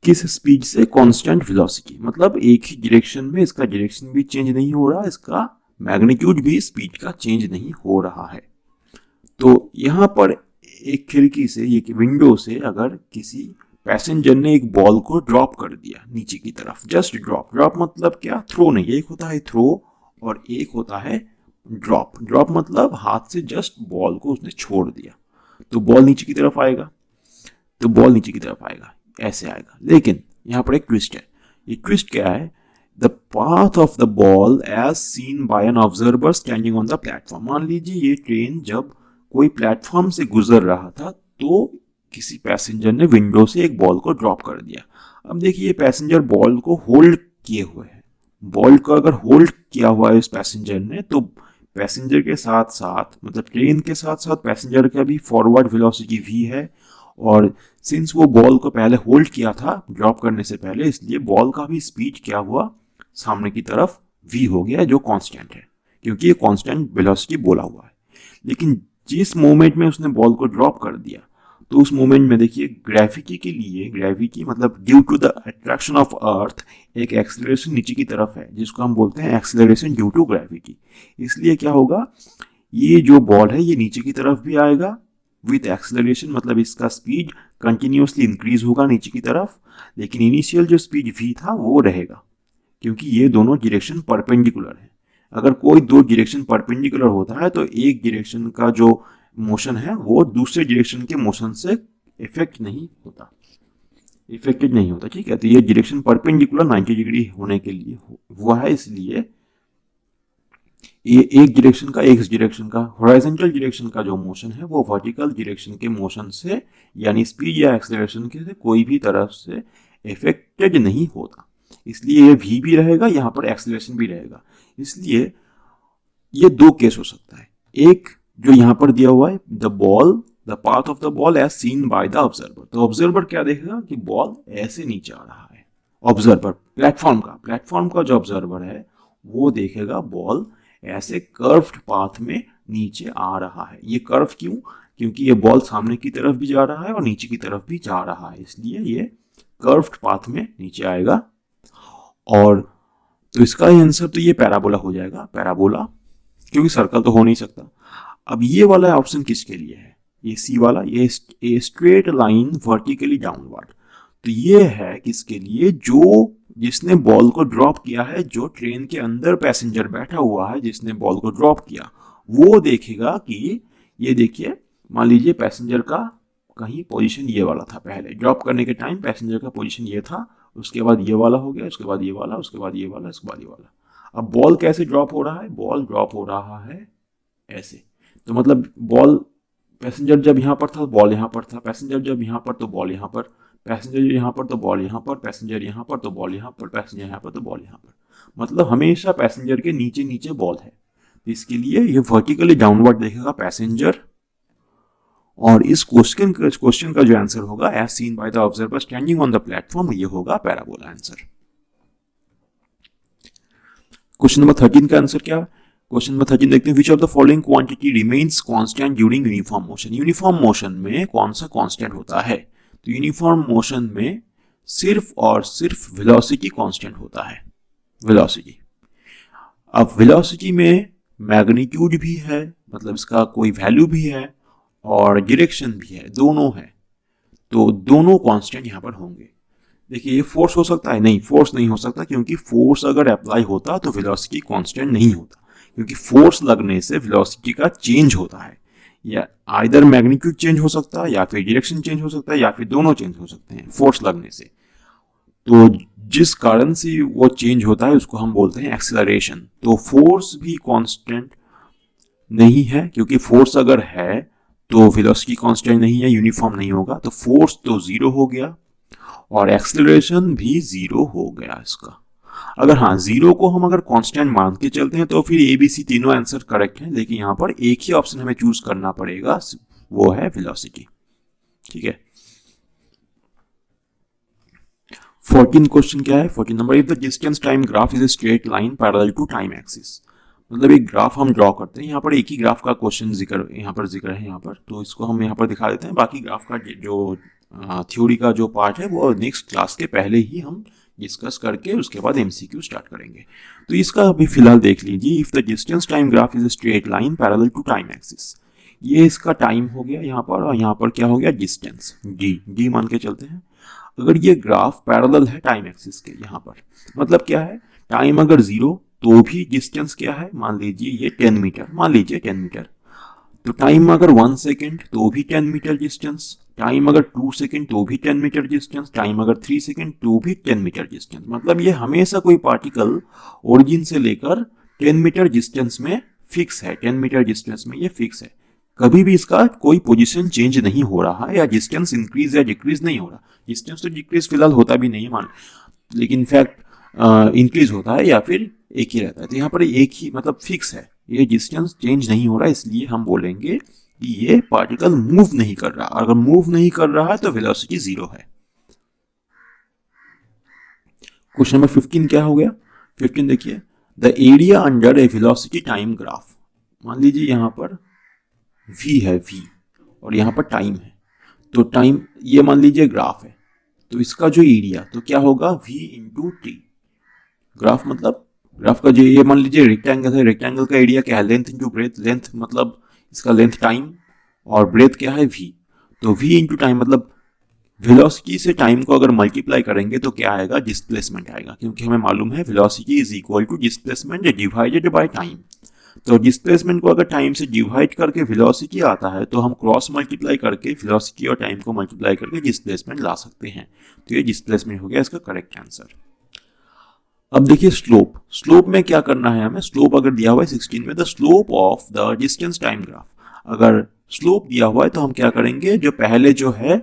किस स्पीड से? कांस्टेंट वेलोसिटी, मतलब एक ही डायरेक्शन में इसका डायरेक्शन भी चेंज नहीं हो रहा, इसका मैग्नीट्यूड भी स्पीड का चेंज नहीं हो रहा है। तो यहाँ पर एक खिड़की से, ये विंडो से अगर किसी पैसेंजर ने एक बॉल को ड्रॉप कर दिया नीचे की तरफ, जस्ट ड्रॉप, ड्रॉप मतलब क्या? थ्रो नहीं, एक होता है थ्रो और एक होता है ड्रॉप। ड्रॉप मतलब हाथ से जस्ट बॉल को उसने छोड़ दिया, तो बॉल नीचे की तरफ आएगा, तो बॉल नीचे की तरफ आएगा, ऐसे आएगा। लेकिन यहाँ पर एक ट्विस्ट है। ये ट्विस्ट क्या है? The path of the ball as seen by an observer standing on the platform. मान लीजिए ये ट्रेन जब कोई प्लेटफॉर्म से गुजर रहा था तो किसी पैसेंजर ने विंडो से एक बॉल को ड्रॉप कर दिया। अब देखिए पैसेंजर बॉल को होल्ड किए हुए है। बॉल को अगर होल्ड किया हुआ है इस पैसेंजर ने, तो पैसेंजर के साथ साथ, मतलब ट्रेन के साथ साथ पैसेंजर का भी फॉरवर्ड वेलोसिटी v है। और सिंस वो बॉल को पहले होल्ड किया था ड्रॉप करने से पहले, इसलिए बॉल का भी स्पीड क्या हुआ? सामने की तरफ v हो गया, जो कांस्टेंट है, क्योंकि ये कांस्टेंट वेलोसिटी बोला हुआ है। लेकिन जिस मोमेंट में उसने बॉल को ड्रॉप कर दिया, तो उस मोमेंट में देखिए ग्रेविटी के लिए, ग्रेविटी मतलब due to the attraction of earth, एक एक्सेलरेशन नीचे की तरफ है जिसको हम बोलते हैं एक्सेलरेशन ड्यू टू ग्रेविटी। इसलिए क्या होगा? ये जो बॉल है ये नीचे की तरफ भी आएगा विथ एक्सेलरेशन, मतलब इसका स्पीड कंटिन्यूसली इंक्रीज होगा नीचे की तरफ, लेकिन इनिशियल जो स्पीड v था वो रहेगा, क्योंकि ये दोनों डायरेक्शन परपेंडिकुलर है। अगर कोई दो डायरेक्शन परपेंडिकुलर होता है तो एक डायरेक्शन का जो मोशन है वो दूसरे डायरेक्शन के मोशन से इफेक्टेड नहीं होता, ठीक है। तो ये डायरेक्शन परपेंडिकुलर 90 डिग्री होने के लिए हुआ है, इसलिए ये एक डायरेक्शन का, एक डायरेक्शन का, हॉरिजॉन्टल डायरेक्शन का जो मोशन है वो वर्टिकल डायरेक्शन के मोशन से, यानी स्पीड या एक्सेलरेशन के से कोई भी तरफ से इफेक्टेड नहीं होता। इसलिए ये v भी रहेगा, यहाँ पर एक्सेलरेशन भी रहेगा। इसलिए ये दो केस हो सकता है। एक जो यहाँ पर दिया हुआ है, the path of the ball as seen by the observer. तो ऑब्जर्वर क्या देखेगा कि बॉल ऐसे नीचे आ रहा है। ऑब्जर्वर प्लेटफॉर्म का जो ऑब्जर्वर है वो देखेगा बॉल ऐसे कर्व्ड पाथ में नीचे आ रहा है। ये कर्व क्यों? क्योंकि ये बॉल सामने की तरफ भी जा रहा है और नीचे की तरफ भी जा रहा है, इसलिए ये कर्व्ड पाथ में नीचे आएगा। और तो इसका आंसर तो ये पैराबोला हो जाएगा, पैराबोला, क्योंकि सर्कल तो हो नहीं सकता। अब ये वाला ऑप्शन किसके लिए है? ये सी वाला, ये स्ट्रेट लाइन वर्टिकली डाउनवर्ड। तो ये है किसके लिए? जो जिसने बॉल को ड्रॉप किया है, जो ट्रेन के अंदर पैसेंजर बैठा हुआ है जिसने बॉल को ड्रॉप किया, वो देखेगा कि ये देखिए, मान लीजिए पैसेंजर का कहीं पोजीशन ये वाला था, पहले ड्रॉप करने के टाइम पैसेंजर का पोजीशन ये था, उसके बाद ये वाला हो गया, उसके बाद ये वाला, उसके बाद ये वाला, उसके बाद ये वाला। अब बॉल कैसे ड्रॉप हो रहा है? बॉल ड्रॉप हो रहा है ऐसे। तो मतलब बॉल, पैसेंजर जब यहाँ पर था बॉल यहाँ पर था, पैसेंजर जब यहाँ पर तो बॉल यहाँ पर, पैसेंजर यहाँ पर तो बॉल यहाँ पर, पैसेंजर यहाँ पर तो बॉल यहाँ पर, पैसेंजर यहाँ पर तो बॉल यहाँ पर। मतलब हमेशा पैसेंजर के नीचे नीचे बॉल है। इसके लिए ये वर्टिकली डाउनवर्ड देखेगा पैसेंजर। और इस क्वेश्चन का जो आंसर होगा as seen by the observer standing on the platform, ये होगा पैराबोला आंसर। क्वेश्चन नंबर 13 का आंसर क्या? क्वेश्चन नंबर 13 देखते हैं, which of the following quantity remains constant during uniform motion. Uniform motion में कौन सा कांस्टेंट होता है? तो यूनिफॉर्म मोशन में सिर्फ और सिर्फ वेलोसिटी कांस्टेंट होता है, वेलोसिटी। अब वेलोसिटी में मैग्नीट्यूड भी है, मतलब इसका कोई वैल्यू भी है, और डायरेक्शन भी है, दोनों है। तो दोनों कांस्टेंट यहाँ पर होंगे। देखिए ये फोर्स हो सकता है? नहीं, फोर्स नहीं हो सकता, क्योंकि फोर्स अगर अप्लाई होता तो वेलोसिटी कांस्टेंट नहीं होता, क्योंकि फोर्स लगने से वेलोसिटी का चेंज होता है। या आइदर मैग्नीट्यूड चेंज हो सकता है, या फिर डायरेक्शन चेंज हो सकता है, या फिर दोनों चेंज हो सकते हैं फोर्स लगने से। तो जिस कारण से वो चेंज होता है उसको हम बोलते हैं एक्सेलरेशन। तो फोर्स भी कांस्टेंट नहीं है, क्योंकि फोर्स अगर है तो वेलोसिटी कांस्टेंट नहीं है, यूनिफॉर्म नहीं होगा, तो फोर्स तो जीरो हो गया और एक्सेलरेशन भी जीरो हो गया इसका। अगर हाँ, जीरो को हम अगर कांस्टेंट मान के चलते हैं तो फिर ए बी सी तीनों आंसर करेक्ट हैं, लेकिन यहाँ पर एक ही ऑप्शन हमें चूज करना पड़ेगा, वो है वेलोसिटी। ठीक है। 14 क्वेश्चन क्या है? 14 नंबर, if the distance time graph is a straight line parallel to time axis. मतलब एक ग्राफ हम ड्रॉ करते हैं, यहाँ पर एक ही ग्राफ का क्वेश्चन जिक्र है यहाँ पर, तो इसको हम यहाँ पर दिखा देते हैं। बाकी ग्राफ का जो थ्योरी का जो पार्ट है वो नेक्स्ट क्लास के पहले ही हम डिस्कस करके उसके बाद एमसीक्यू स्टार्ट करेंगे। तो इसका अभी फिलहाल देख लीजिए, if the distance time graph is a straight line parallel to time axis. ये इसका टाइम हो गया यहाँ पर, और यहाँ पर क्या हो गया, डिस्टेंस, डी मान के चलते हैं। अगर ये ग्राफ पैरेलल है टाइम एक्सिस के, यहाँ पर मतलब क्या है, टाइम अगर 0 तो भी डिस्टेंस क्या है, मान लीजिए ये 10 मीटर, मान लीजिए 10 मीटर। तो टाइम अगर 1 सेकेंड तो भी 10 मीटर डिस्टेंस, टाइम अगर 2 सेकेंड तो भी 10 मीटर डिस्टेंस, टाइम अगर 3 सेकेंड तो भी 10 मीटर डिस्टेंस। मतलब ये हमेशा कोई पार्टिकल ओरिजिन से लेकर 10 मीटर डिस्टेंस में फिक्स है, 10 मीटर डिस्टेंस में ये फिक्स है। कभी भी इसका कोई पोजीशन चेंज नहीं हो रहा है, या डिस्टेंस इंक्रीज या डिक्रीज नहीं हो रहा। डिस्टेंस तो डिक्रीज फिलहाल होता भी नहीं है मान, लेकिन इनफैक्ट इंक्रीज होता है या फिर एक ही रहता है। तो यहाँ पर एक ही मतलब फिक्स है, ये डिस्टेंस चेंज नहीं हो रहा है, इसलिए हम बोलेंगे कि ये पार्टिकल मूव नहीं कर रहा। अगर मूव नहीं कर रहा है तो वेलोसिटी 0 है। क्वेश्चन नंबर 15 क्या हो गया, 15 देखिए, the area under A velocity time graph. मान लीजिए यहाँ पर v है, v, और यहाँ पर टाइम है। तो टाइम ये मान लीजिए ग्राफ है, तो इसका जो एरिया तो क्या होगा, v इंटू टी। ग्राफ मतलब ग्राफ का जो ये मान लीजिए रेक्टेंगल है, रेक्टेंगल का एरिया क्या है, लेंथ इंटू ब्रेथ। लेंथ मतलब इसका लेंथ टाइम, और ब्रेथ क्या है, v। तो v इंटू टाइम मतलब वेलोसिटी से टाइम को अगर मल्टीप्लाई करेंगे तो क्या आएगा, डिस्प्लेसमेंट आएगा, क्योंकि हमें मालूम है velocity is equal to displacement divided by time. तो डिस्प्लेसमेंट को अगर टाइम से डिवाइड करके वेलोसिटी आता है तो हम क्रॉस मल्टीप्लाई करके वेलोसिटी और टाइम को मल्टीप्लाई करके डिस्प्लेसमेंट ला सकते हैं। तो ये डिस्प्लेसमेंट हो गया इसका करेक्ट आंसर। अब देखिए स्लोप, स्लोप में क्या करना है हमें, स्लोप अगर दिया हुआ है 16 में, the slope of the distance time graph. अगर स्लोप दिया हुआ है तो हम क्या करेंगे, जो पहले जो है